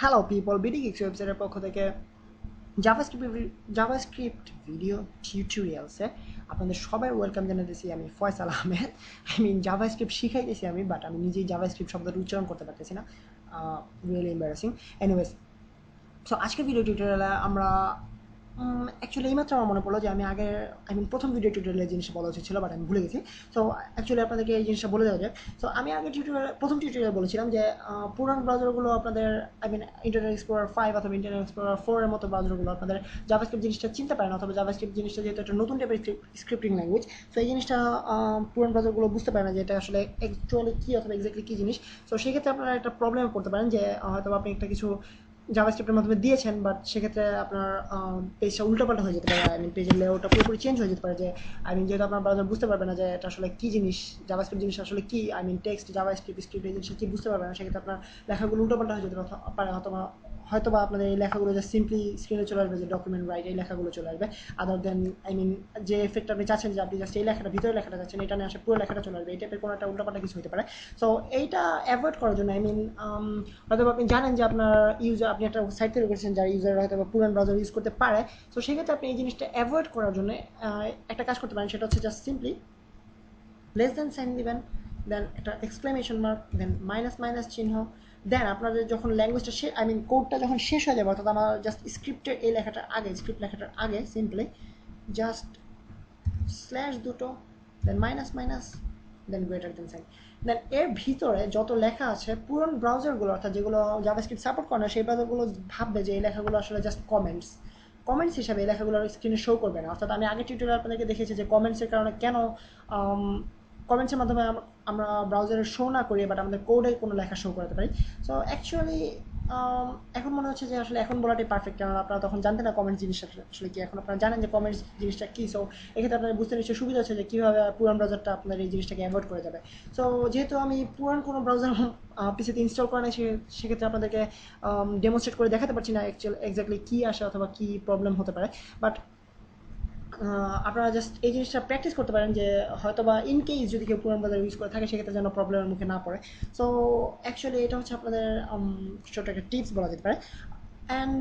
Hello people, BD geeks ওয়েবসাইটের পক্ষ থেকে জাভাস্ক্রিপ্ট ভিডিও টিউটোরিয়ালসে আপনাদের সবাই ওয়েলকাম জানাতেছি। আমি ফয়সাল আহমেদ। জাভাস্ক্রিপ্ট শিখাইতেছি আমি, বাট আমি নিজেই জাভাস্ক্রিপ্ট শব্দটা উচ্চারণ করতে পারতেছি না। Really embarrassing. এনিওয়েজ, সো আজকের ভিডিও টিউটোরিয়ালে আমরা অ্যাকচুয়ালি এইমাত্র আমার মনে পড়লো যে আমি আগে প্রথম ভিডিও টিউটোরিয়ালের জিনিসটা বলা উচিত ছিল, বাট আমি ভুলে গেছি। সো অ্যাকচুয়ালি আপনাদেরকে এই জিনিসটা বলে দেওয়া যায়। সো আমি আগে প্রথম টিউটোরিয়াল বলেছিলাম যে পুরান ব্রাউজারগুলো আপনাদের ইন্টারনেট এক্সপ্লোরার 5 অথবা ইন্টারনেট এক্সপ্লোরার 4 এর মতো ব্রাউজারগুলো আপনাদের জাভাস্ক্রিপ্ট জিনিসটা চিনতে পারে না, অথবা জাভাস্ক্রিপ্ট জিনিসটা যেহেতু একটা নতুন টাইপের স্ক্রিপ্টিং ল্যাঙ্গুয়েজ, সো এই জিনিসটা পুরান ব্রাউজারগুলো বুঝতে পারে না যে এটা আসলে অ্যাকচুয়ালি কী অথবা এক্স্যাক্টলি কী জিনিস। সো সেক্ষেত্রে আপনারা একটা প্রবলেমে পড়তে পারেন যে হয়তো আপনি একটা কিছু জাভাস্ক্রিপ্টের মাধ্যমে দিয়েছেন, বাট সেক্ষেত্রে আপনার পেজটা উল্টোপাল্টা হয়ে যেতে পারে। পেজের লেআউটটা পুরোপুরি চেঞ্জ হয়ে যেতে পারে। যে যেহেতু আপনার ব্রাউজার বুঝতে পারবে না যে এটা আসলে কী জিনিস, জাভাস্ক্রিপ্ট জিনিস আসলে কী, টেক্সট জাভাস্ক্রিপ্ট স্ক্রিপ্ট এই জিনিসটা কী বুঝতে পারবে না, সেক্ষেত্রে আপনার লেখাগুলো উল্টোপাল্টা হয়ে যেতে পারে। হয়তোবা আপনাদের এই লেখাগুলো যে সিম্পলি স্ক্রিনে চলে আসবে, যে ডকুমেন্ট রাইট এই লেখাগুলো চলে আসবে, আদার দেন যে এফেক্ট আপনি চাচ্ছেন যে আপনি জাস্ট এই লেখাটা ভিতরে লেখাটা চাচ্ছেন, এটা নিয়ে আসে পুরো লেখাটা চলে আসবে, এই টাইপের কোনো একটা উল্টোপাল্টা কিছু হতে পারে। সো এইটা অ্যাভয়েড করার জন্য হয়তো আপনি জানেন যে আপনার ইউজার, আপনি একটা সাইট তৈরি করেছেন যার ইউজার হয়তো পুরান ব্রাউজার ইউজ করতে পারে। সো সেক্ষেত্রে আপনি এই জিনিসটা অ্যাভয়েড করার জন্য একটা কাজ করতে পারেন, সেটা হচ্ছে just simply less than sign দিবেন, দেন একটা exclamation mark, then minus minus চিহ্ন, দেন আপনাদের যখন ল্যাঙ্গুয়েজটা কোডটা যখন শেষ হয়ে যাবে, অর্থাৎ আমার জাস্ট স্ক্রিপ্টের এই লেখাটার আগে, স্ক্রিপ্ট লেখাটার আগে সিম্পলি জাস্ট স্ল্যাশ দুটো, then minus minus, then greater than sign. Then এর ভিতরে যত লেখা আছে পুরনো ব্রাউজারগুলো, অর্থাৎ যেগুলো জাভাস্ক্রিপ্ট সাপোর্ট করে না, সেই ব্রাউজারগুলো ভাববে যে এই লেখাগুলো আসলে জাস্ট কমেন্টস হিসাবে এই লেখাগুলো স্ক্রিনে শো করবে না। অর্থাৎ আমি আগে টিউটোরিয়াল আপনাদেরকে দেখেছি যে কমেন্টসের কারণে কেন কমেন্টসের মাধ্যমে আমরা ব্রাউজারে শো না করি, বাট আমাদের কোডে কোনো লেখা শো করাতে পারি। সো অ্যাকচুয়ালি এখন মনে হচ্ছে যে আসলে এখন বলাটাই পারফেক্ট, কারণ আপনারা তখন জানতেন না কমেন্টস জিনিসটা আসলে কি। এখন আপনারা জানেন যে কমেন্টস জিনিসটা কী। সো এক্ষেত্রে আপনাদের বুঝতে নিশ্চয়ই সুবিধা হচ্ছে যে কীভাবে পুরান ব্রাউজারটা আপনার এই জিনিসটাকে অ্যাভয়েড করে যাবে। সো যেহেতু আমি পুরান কোনো ব্রাউজার পিসিতে ইনস্টল করা নেই, সেক্ষেত্রে আপনাদেরকে ডেমনস্ট্রেট করে দেখাতে পারছি না এক্স্যাক্টলি কী আসে অথবা কী প্রবলেম হতে পারে। বাট আপনারা জাস্ট এই জিনিসটা প্র্যাকটিস করতে পারেন যে হয়তো বা ইন কেস যদি কেউ পুরান ব্রাউজার ইউজ করে থাকে, সেক্ষেত্রে যেন প্রবলেমের মুখে না পড়ে। সো অ্যাকচুয়ালি এটা হচ্ছে আপনাদের ছোটো একটা টিপস বলা যেতে পারে। অ্যান্ড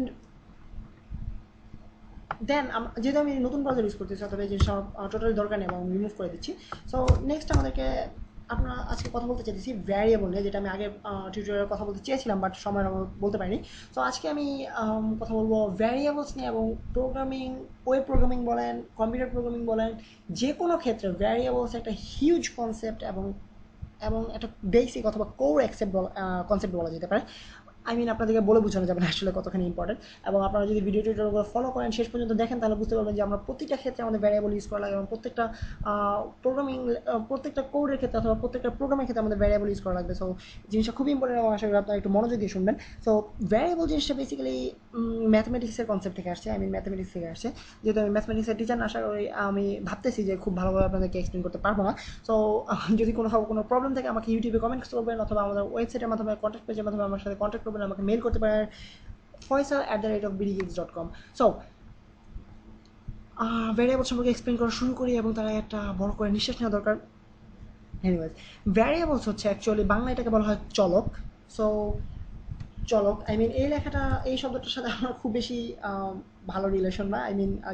দেন যেহেতু আমি নতুন ব্রাউজার ইউজ করতেছি, অথবা এই জিনিসটা টোটালি দরকার নেই এবং আমি রিমুভ করে দিচ্ছি। সো নেক্সট আমাদেরকে আমরা আজকে কথা বলতে চাইতেছি ভ্যারিয়েবল নিয়ে, যেটা আমি আগে টিউটোরিয়ালে কথা বলতে চেয়েছিলাম, বাট সময়ের অভাবে বলতে পারিনি। তো আজকে আমি কথা বলবো ভ্যারিয়েবলস নিয়ে। এবং প্রোগ্রামিং, ওয়েব প্রোগ্রামিং বলেন, কম্পিউটার প্রোগ্রামিং বলেন, যে কোনো ক্ষেত্রে ভ্যারিয়েবলস একটা হিউজ কনসেপ্ট এবং এবং একটা বেসিক অথবা কোর কনসেপ্ট বলা যেতে পারে। আপনাদেরকে বলে বোঝানো যাবে না আসলে কতখানি ইম্পর্টেন্ট। এবং আপনারা যদি ভিডিও টিউটোরিয়ালগুলো ফলো করেন, শেষ পর্যন্ত দেখেন, তাহলে বুঝতে পারবেন যে আমরা প্রত্যেকটা ক্ষেত্রে আমাদের ভ্যারিয়েবল ইউজ করা লাগে, এবং প্রত্যেকটা কোডের ক্ষেত্রে অথবা প্রত্যেকটা প্রোগ্রামের ক্ষেত্রে আমাদের ভ্যারিয়েবল ইউজ করা লাগবে। সো জিনিসটা খুবই ইম্পর্টেন্ট, এবং আশা করি আপনারা একটু মনোযোগ দিয়ে শুনবেন। সো ভ্যারিয়েবল জিনিসটা বেসিক্যালি ম্যাথমেটিক্সের কনসেপ্ট থেকে আসছে। ম্যাথমেটিক্স থেকে আসছে। যেহেতু আমি ম্যাথমেটিক্সের টিচার, আশা করি আমি ভাবতেছি যে খুব ভালোভাবে আপনাদেরকে এক্সপ্লেন করতে পারবো না। সো যদি কোনো প্রবলেম থাকে আমাকে ইউটিউবে কমেন্টস করবেন, অথবা আমাদের ওয়েবসাইটের মাধ্যমে কন্ট্যাক্ট পেজের মাধ্যমে আমার সাথে কন্ট্যাক্ট করবেন, আমাকে মেল করতে পারেন faisal@bdgeeks.com। সো ভ্যারিয়েবল সম্পর্কে এক্সপ্লেন করা শুরু করি, এবং তারা একটা বড় করে নিঃশ্বাস নেওয়া দরকার। এনিওয়েজ, ভ্যারিয়েবলস হচ্ছে অ্যাকচুয়ালি বাংলা এটাকে বলা হয় চলক। সো চলক, এই লেখাটা, এই শব্দটার সাথে আমার খুব বেশি ভালো রিলেশন না।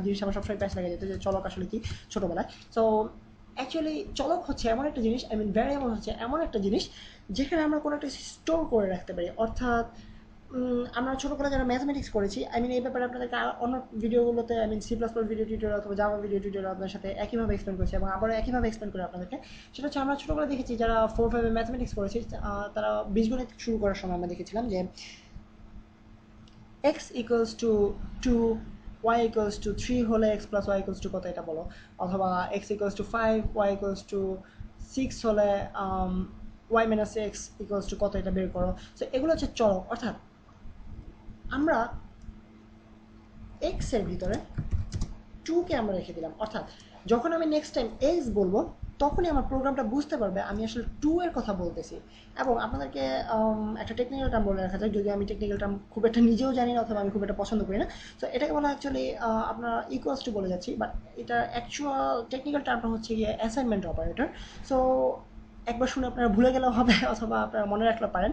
জিনিস আমার সবসময় প্যাচ লেগে যেত যে চলক আসলে কি ছোটোবেলায়। সো অ্যাকচুয়ালি চলক হচ্ছে এমন একটা জিনিস, ভ্যারিয়েবল হচ্ছে এমন একটা জিনিস যেখানে আমরা কোনো একটা স্টোর করে রাখতে পারি। অর্থাৎ আমরা ছোটোবেলায় যারা ম্যাথমেটিক্স করেছি, এই ব্যাপারে আপনাদেরকে অন্য ভিডিওগুলোতে C++ ভিডিও টিউটোরিয়াল অথবা জাভা ভিডিও টিউটোরিয়াল আপনার সাথে একইভাবে এক্সপ্লেন করেছি, এবং আবারও একইভাবে এক্সপ্লেন করে আপনাদেরকে। সেটা হচ্ছে আমরা ছোটোবেলায় দেখেছি যারা 4-5 ম্যাথমেটিক্স করেছি, তারা বীজগণিত শুরু করার সময় আমরা দেখেছিলাম যে x equals to 2, y equals to 3 হলে x plus y equals to কত এটা বলো, অথবা x equals to 5, y equals to 6 হলে y minus x equals to কত এটা বের করো। সো এগুলো হচ্ছে চলক। অর্থাৎ আমরা x এর ভিতরে 2কে আমরা রেখে দিলাম। অর্থাৎ যখন আমি নেক্সট টাইম x বলবো, তখনই আমার প্রোগ্রামটা বুঝতে পারবে আমি আসলে 2 এর কথা বলতেছি। এবং আপনাদেরকে একটা টেকনিক্যাল টার্ম বলে রাখা যায়, যদি আমি টেকনিক্যাল টার্ম খুব একটা নিজেও জানি না, অথবা আমি খুব একটা পছন্দ করি না। তো এটাকে বলা অ্যাকচুয়ালি আপনার ইকুয়ালস টু বলে যাচ্ছি, বাট এটা অ্যাকচুয়াল টেকনিক্যাল টার্মটা হচ্ছে গিয়ে অ্যাসাইনমেন্ট অপারেটর। সো একবার শুনে আপনারা ভুলে গেলেও হবে অথবা আপনারা মনে রাখতে পারেন।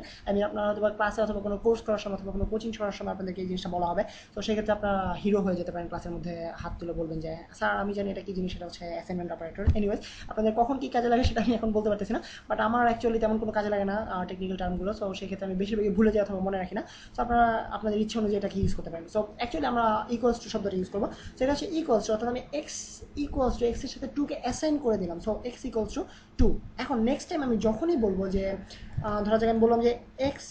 আপনারা হয়তো ক্লাসে অথবা কোনো কোর্স করার সময় অথবা কোনো কোচিং করার সময় আপনাদেরকে এই জিনিসটা বলা হবে। তো সেক্ষেত্রে আপনারা হিরো হয়ে যেতে পারেন, ক্লাসের মধ্যে হাত তুলে বলবেন যে স্যার আমি জানি এটা কি জিনিস, সেটা হচ্ছে অ্যাসাইনমেন্ট অপারেটর। এনিওয়েজ, আপনাদের কখন কী কাজে লাগে সেটা আমি এখন বলতে পারতেছি না, বাট আমার অ্যাকচুয়ালি তেমন কোনো কাজে লাগে না টেকনিক্যাল টার্মগুলো। সো সেক্ষেত্রে আমি বেশিরভাগই ভুলে যাই অথবা মনে রাখি না। সো আপনারা আপনাদের ইচ্ছে অনুযায়ী এটাকে ইউজ করতে পারেন। সো অ্যাকচুয়ালি আমরা ইকুয়ালস টু শব্দটা ইউজ করবো। সেটা হচ্ছে ইকুয়ালস টু, অর্থাৎ আমি এক্স ইকুয়ালস টু এক্সের সাথে 2কে অ্যাসাইন করে দিলাম। So x equals to 2। এখন নেক্সট টাইম আমি যখনই বলবো যে ধরা যাক আমি বললাম যে এক্স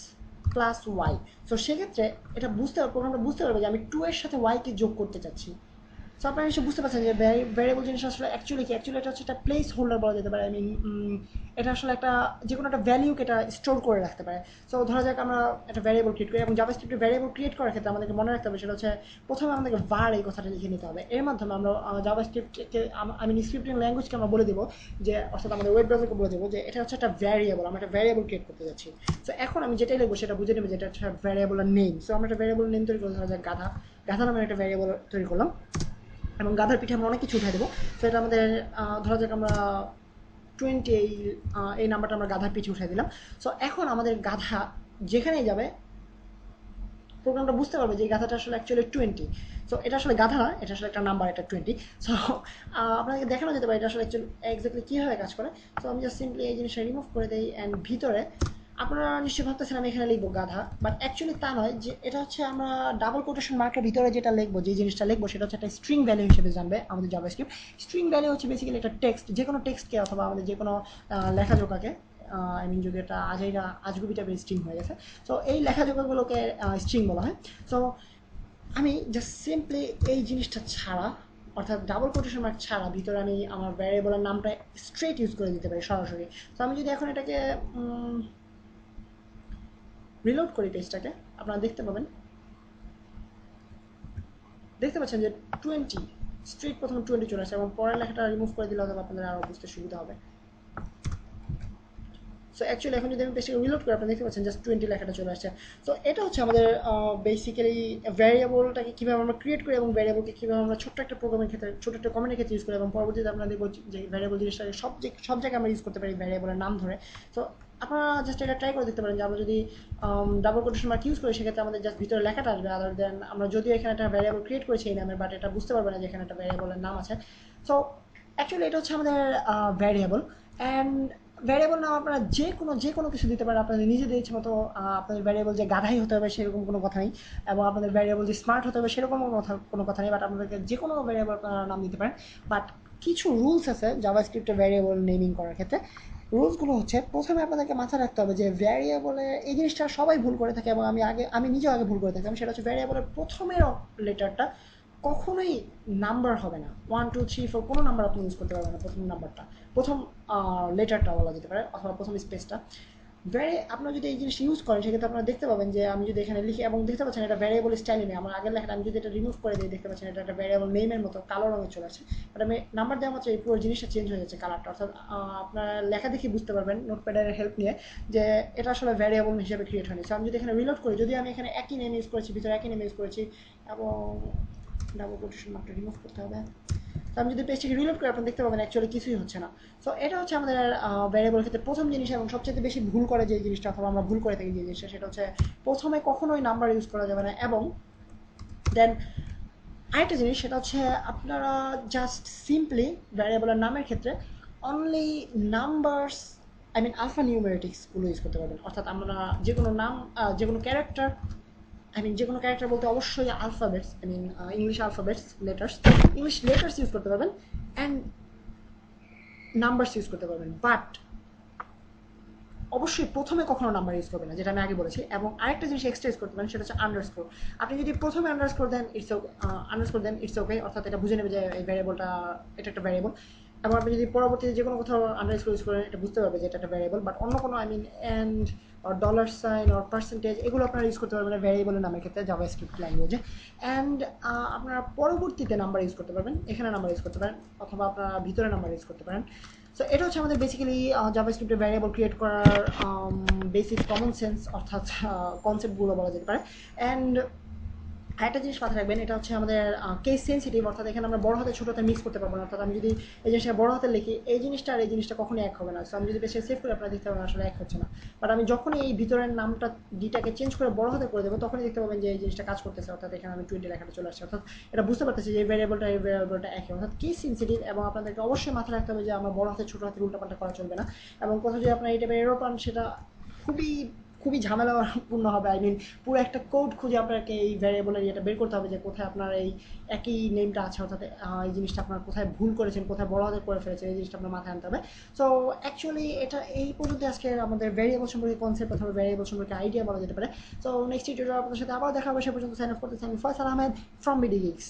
প্লাস ওয়াই, সো সেক্ষেত্রে এটা প্রোগ্রামটা বুঝতে পারবে যে আমি 2 এর সাথে ওয়াইকে যোগ করতে চাচ্ছি। সো আপনারা নিশ্চয়ই বুঝতে পারছেন যে ভ্যারিয়েবল জিনিস আসলে অ্যাকচুয়ালি কি, অ্যাকচুয়ালি এটা হচ্ছে একটা প্লেস হোল্ডার বলা যেতে পারে। এটা আসলে একটা যে কোনো একটা ভ্যালিউকে এটা স্টোর করে রাখতে পারে। সো ধরা যাক আমরা একটা ভ্যারিয়েবল ক্রিয়েট করি, এবং জাভাস্ক্রিপ্টে ভ্যারিয়েবল ক্রিয়েট করার ক্ষেত্রে আমাদেরকে মনে রাখতে হবে সেটা হচ্ছে প্রথমে আমাদেরকে var এই কথাটা লিখে নিতে হবে। এর মাধ্যমে আমরা জাভাস্ক্রিপ্টকে স্ক্রিপ্টিং ল্যাঙ্গুয়েজকে আমরা বলে দেবো যে, অর্থাৎ আমাদের ওয়েব ব্রাউজারকে বলে দেবো যে এটা হচ্ছে একটা ভ্যারিয়েবল, আমরা একটা ভ্যারিয়েবল ক্রিয়েট করতে যাচ্ছি। সো এখন আমি যেটাই লিখবো সেটা বুঝে নেবে যে এটা হচ্ছে ভ্যারিয়েবলের নেম। সো আমরা একটা ভ্যারিয়েবল নেম তৈরি করলাম, ধরা যাক গাধা নামের একটা ভ্যারিয়েবল তৈরি করলাম, এবং গাধার পিঠে আমরা অনেক কিছু উঠাই দেবো। সো এটা আমাদের ধরা যাক আমরা 20 এই নাম্বারটা আমরা গাধার পিঠে উঠাই দিলাম। সো এখন আমাদের গাধা যেখানেই যাবে প্রোগ্রামটা বুঝতে পারবে যে এই গাধাটা আসলে অ্যাকচুয়ালি 20। সো এটা আসলে গাধা না, এটা আসলে একটা নাম্বার, এটা 20। সো আপনাকে দেখানো যেতে পারে এটা আসলে অ্যাকচুয়ালি এক্স্যাক্টলি কীভাবে কাজ করে। সো আমি জাস্ট সিম্পলি এই জিনিসটা রিমুভ করে দিই, অ্যান্ড ভিতরে আপনারা নিশ্চয়ই ভাবতেছেন আমি এখানে লিখবো গাধা, বাট অ্যাকচুয়ালি তা নয়। যে এটা হচ্ছে আমরা ডাবল কোটেশন মার্কের ভিতরে যেটা লিখবো, যে জিনিসটা লিখবো সেটা হচ্ছে একটা স্ট্রিং ভ্যালু হিসেবে জানবে আমাদের জাভাস্ক্রিপ্ট। স্ট্রিং ভ্যালু হচ্ছে বেসিক্যালি একটা টেক্সট, যে কোনো টেক্সটকে অথবা আমাদের যে কোনো লেখাজোকাকে, যদি এটা আজগুবি টাইপের স্ট্রিং হয়ে গেছে, সো এই লেখাজোকাগুলোকে স্ট্রিং বলা হয়। সো আমি জাস্ট সিম্পলি এই জিনিসটা ছাড়া, অর্থাৎ ডাবল কোটেশন মার্ক ছাড়া ভিতরে আমি আমার ভ্যারিয়েবলের নামটা স্ট্রেট ইউজ করে দিতে পারি সরাসরি। তো আমি যদি এখন এটাকে রিলোড করি পেজটাকে, আপনারা দেখতে পাচ্ছেন যে 20 স্ট্রেট প্রথমে 20 চলে আসছে, এবং পরের লেখাটা রিমুভ করে দিলে হয়তো আপনাদের আরও বুঝতে সুবিধা হবে। সো অ্যাকচুয়ালি এখন যদি আমি পেজটাকে রিলোড করি, আপনারা দেখতে পাচ্ছেন জাস্ট 20 লেখাটা চলে আসছে। সো এটা হচ্ছে আমাদের বেসিক্যালি ভ্যারিয়েবলটাকে কীভাবে আমরা ক্রিয়েট করি, এবং ভ্যারিয়েবলকে কীভাবে আমরা ছোট্ট একটা প্রোগ্রামের ক্ষেত্রে, ছোটো একটা কমেন্টের ক্ষেত্রে ইউজ করি, এবং পরবর্তীতে আপনারা দেখবো যে ভ্যারিয়েবল জিনিসটাকে সব জায়গায় আমরা ইউজ করতে পারি ভ্যারিয়েবলের নাম ধরে। সো আপনারা জাস্ট এটা ট্রাই করে দেখতে পারেন যে আমরা যদি ডাবল কোটেশন মার্ক ইউজ করি, সেক্ষেত্রে আমাদের জাস্ট ভিতরে লেখাটা আসবে, আদার দেন আমরা যদিও এখানে একটা ভ্যারিয়েবল ক্রিয়েট করেছি এই নামের, বাট এটা বুঝতে পারবে না যে এখানে একটা ভ্যারিয়েবলের নাম আছে। সো অ্যাকচুয়ালি এটা হচ্ছে আমাদের ভ্যারিয়েবল। অ্যান্ড ভ্যারিয়েবল নাম আপনারা যে কোনো কিছু দিতে পারেন আপনাদের নিজেদের ইচ্ছে মতো। আপনাদের ভ্যারিয়েবল যে গাধাই হতে হবে সেরকম কোনো কথা নেই, এবং আপনাদের ভ্যারিয়েবল যে স্মার্ট হতে হবে সেরকম কোনো কথা নেই, বাট আপনাদেরকে যে কোনো ভ্যারিয়েবল আপনারা নাম দিতে পারেন। বাট কিছু রুলস আছে জাভাস্ক্রিপ্টে ভ্যারিয়েবল নেমিং করার ক্ষেত্রে। রুলসগুলো হচ্ছে, প্রথমে আপনাদেরকে মাথায় রাখতে হবে যে ভ্যারিয়েবলে এই জিনিসটা সবাই ভুল করে থাকে, এবং আমি নিজেও আগে ভুল করে থাকতাম। সেটা হচ্ছে ভ্যারিয়েবলের প্রথমের লেটারটা কখনোই নাম্বার হবে না। 1 2 3 4 কোনো নাম্বার আপনি ইউজ করতে পারবেন না। প্রথম নাম্বারটা, প্রথম লেটারটা বলা যেতে পারে, অথবা প্রথম স্পেসটা। আপনারা যদি এই জিনিসটা ইউজ করেন, সেক্ষেত্রে আপনারা দেখতে পাবেন যে আমি যদি এখানে লিখি, এবং দেখতে পাচ্ছেন এটা ভ্যারিয়েবল স্টাইলে নেই, আমার আগের লেখাটা আমি যদি এটা রিমুভ করে দিই, দেখতে পাচ্ছেন এটা একটা ভ্যারিয়েবল নেমের মতো কালো রঙে চলে আসে। বাট আমি নাম্বার দেওয়া মাত্র এই পুরো জিনিসটা চেঞ্জ হয়ে যাচ্ছে কালারটা। অর্থাৎ আপনারা লেখা দেখে বুঝতে পারবেন নোটপ্যাডের হেল্প নিয়ে যে এটা আসলে ভ্যারিয়েবল হিসেবে ক্রিয়েট হয়নি। সো আমি যদি এখানে রিলোড করি, যদি আমি এখানে একই নেম ইউজ করেছি, ভিতরে একই নেম ইউজ করেছি, এবং ডাবল কোটেশন মার্কটা রিমুভ করতে হবে। তো আমি যদি পেজটাকে রিলোড করি, আপনারা দেখতে পাবেন অ্যাকচুয়ালি কিছুই হচ্ছে না। সো এটা হচ্ছে আমাদের ভ্যারিয়েবল ক্ষেত্রে প্রথম জিনিস, এবং সবচেয়ে বেশি ভুল করে যে জিনিসটা, অথবা আমরা ভুল করে থাকি যে জিনিসটা, সেটা হচ্ছে প্রথমে কখনোই নাম্বার ইউজ করা যাবে না। এবং দেন আরেকটা জিনিস, সেটা হচ্ছে আপনারা জাস্ট সিম্পলি ভ্যারিয়েবলের নামের ক্ষেত্রে অনলি নাম্বারস, আলফা নিউমেরিটিক্সগুলো ইউজ করতে পারবেন। অর্থাৎ আমরা যে কোনো নাম, যে কোনো ক্যারেক্টার, যে কোনো ক্যারেক্টার বলতে অবশ্যই alphabets, English alphabets, English letters use করতে পারবেন, অ্যান্ড নাম্বারস ইউজ করতে পারবেন। বাট অবশ্যই প্রথমে কখনো নাম্বার ইউজ করবেন না, যেটা আমি আগে বলেছি। এবং আরেকটা জিনিস এক্সট্রা ইউজ করতে পারেন, সেটা হচ্ছে আন্ডারস্কোর। আপনি যদি প্রথমে আন্ডারস্কোর দেন ইটস ওকে, অর্থাৎ এটা বুঝে নেবে যে এই ভ্যারিয়েবলটা, এটা একটা ভ্যারিয়েবল। এবং আপনি যদি পরবর্তীতে যে কোনো কোথাও আন্ডারস্কোর ইউজ করেন, এটা বুঝতে পারবে যে এটা একটা ভ্যারিয়েবল। বাট অন্য কোনো and or $sign or percentage, এগুলো আপনারা ইউজ করতে পারবেন ভ্যারিয়েবলের নামের ক্ষেত্রে জাভাস্ক্রিপ্ট ল্যাঙ্গুয়েজে। অ্যান্ড আপনারা পরবর্তীতে নাম্বার ইউজ করতে পারবেন, এখানে নাম্বার ইউজ করতে পারেন, অথবা আপনারা ভিতরে নাম্বার ইউজ করতে পারেন। সো এটা হচ্ছে আমাদের বেসিক্যালি জাভাস্ক্রিপ্টে ভ্যারিয়েবল ক্রিয়েট করার বেসিক কমন সেন্স, অর্থাৎ কনসেপ্টগুলো বলা যেতে পারে। অ্যান্ড আরেকটা জিনিস মাথায় রাখবেন, এটা হচ্ছে আমাদের কেস সেন্সিটিভ, অর্থাৎ এখানে আমরা বড় হাতে ছোট হাতে মিক্স করতে পারবো না। অর্থাৎ আমি যদি এই জিনিসটা বড় হাতে লিখি, এই জিনিসটা আর এই জিনিসটা কখনোই এক হবে না। সো আমি যদি বেশি সেভ করে আপনারা দেখতে পাবেন আসলে এক হচ্ছে না। বাট আমি যখনই এই ভিতরের নামটা ডিটাকে চেঞ্জ করে বড় হাতে করে দেবো, তখনই দেখতে পাবেন যে এই জিনিসটা কাজ করতেছে। অর্থাৎ এখানে আমি 20 লেখাটা চলে আসছে, অর্থাৎ এটা বুঝতে পারতেছি যে এই ভ্যারিয়েবলটা একই। অর্থাৎ কেস সেন্সিটিভ, এবং আপনাদেরকে অবশ্যই মাথায় রাখতে হবে যে আমরা বড় হাতে ছোট হাতে উল্টাপাল্টা করা চলবে না। এবং কোথাও যদি আপনার এই টাইপের এরর পান, সেটা খুবই খুবই ঝামেলাপূর্ণ হবে। আই মিন পুরো একটা কোড খুঁজে আপনাকে এই ভ্যারিয়েবলের ইয়েটা বের করতে হবে যে কোথায় আপনার এই একই নেমটা আছে, অর্থাৎ এই জিনিসটা আপনার কোথায় ভুল করেছেন, কোথায় বড় হাতে করে ফেলেছেন, এই জিনিসটা আপনার মাথায় আনতে হবে। সো অ্যাকচুয়ালি এটা এই পর্যন্ত আজকে আমাদের ভ্যারিয়েবল সম্পর্কে কনসেপ্ট অথবা ভ্যারিয়েবল সম্পর্কে আইডিয়া বলা যেতে পারে। সো নেক্সট টিউটোরিয়াল আপনাদের সাথে আবার দেখা হবে, সে পর্যন্ত সাইন অফ করতে চাই আমি Faisal Ahmed from BD gigs.